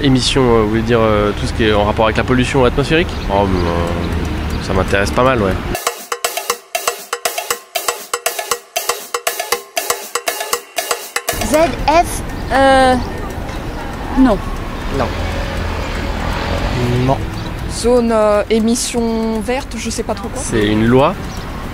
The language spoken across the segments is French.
Émissions, vous voulez dire tout ce qui est en rapport avec la pollution atmosphérique? Oh, ça m'intéresse pas mal, ouais. ZF, non. Non. Non. Zone émission verte, je sais pas trop quoi. C'est une loi?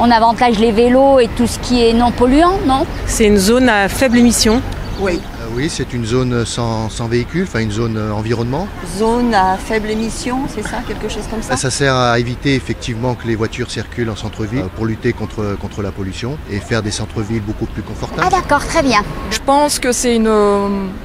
On avantage les vélos et tout ce qui est non polluant, non? C'est une zone à faible émission. Oui. Oui, c'est une zone sans véhicule, enfin une zone environnement. Zone à faible émission, c'est ça, quelque chose comme ça? Ça sert à éviter effectivement que les voitures circulent en centre-ville pour lutter contre la pollution et faire des centres-villes beaucoup plus confortables. Ah d'accord, très bien. Je pense que c'est une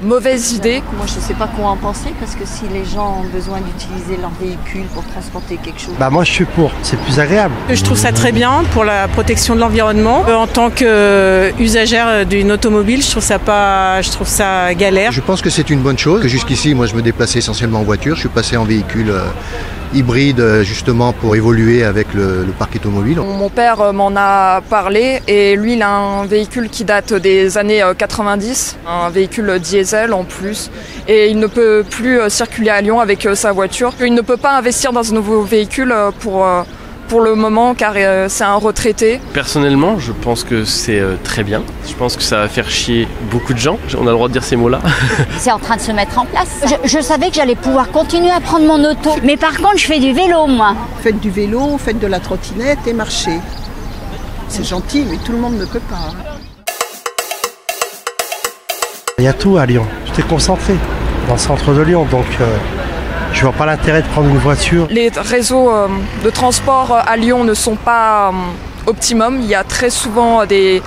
mauvaise idée. Moi, je ne sais pas quoi en penser, parce que si les gens ont besoin d'utiliser leur véhicule pour transporter quelque chose... Moi je suis pour, c'est plus agréable. Je trouve ça très bien pour la protection de l'environnement. En tant qu'usagère d'une automobile, je trouve ça galère. Je pense que c'est une bonne chose. Jusqu'ici, moi je me déplaçais essentiellement en voiture. Je suis passé en véhicule hybride justement pour évoluer avec le parc automobile. Mon père m'en a parlé et lui il a un véhicule qui date des années 90, un véhicule diesel en plus, et il ne peut plus circuler à Lyon avec sa voiture. Il ne peut pas investir dans un nouveau véhicule pour le moment car c'est un retraité. Personnellement, je pense que c'est très bien. Je pense que ça va faire chier beaucoup de gens. On a le droit de dire ces mots-là. C'est en train de se mettre en place. Je savais que j'allais pouvoir continuer à prendre mon auto. Mais par contre, je fais du vélo, moi. Faites du vélo, faites de la trottinette et marchez. C'est gentil, mais tout le monde ne peut pas. Il y a tout à Lyon, tout est concentré dans le centre de Lyon, donc je vois pas l'intérêt de prendre une voiture. Les réseaux de transport à Lyon ne sont pas optimum. Il y a très souvent des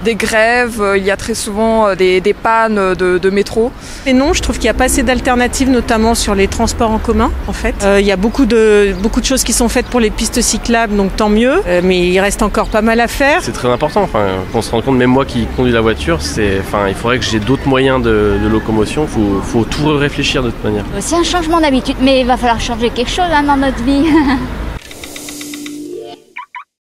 grèves, il y a très souvent des pannes de métro. Et non, je trouve qu'il n'y a pas assez d'alternatives, notamment sur les transports en commun, en fait. Il y a beaucoup de choses qui sont faites pour les pistes cyclables, donc tant mieux. Mais il reste encore pas mal à faire. C'est très important, qu'on se rende compte, même moi qui conduis la voiture, il faudrait que j'ai d'autres moyens de locomotion. Faut tout réfléchir de toute manière. C'est un changement d'habitude, mais il va falloir changer quelque chose dans notre vie.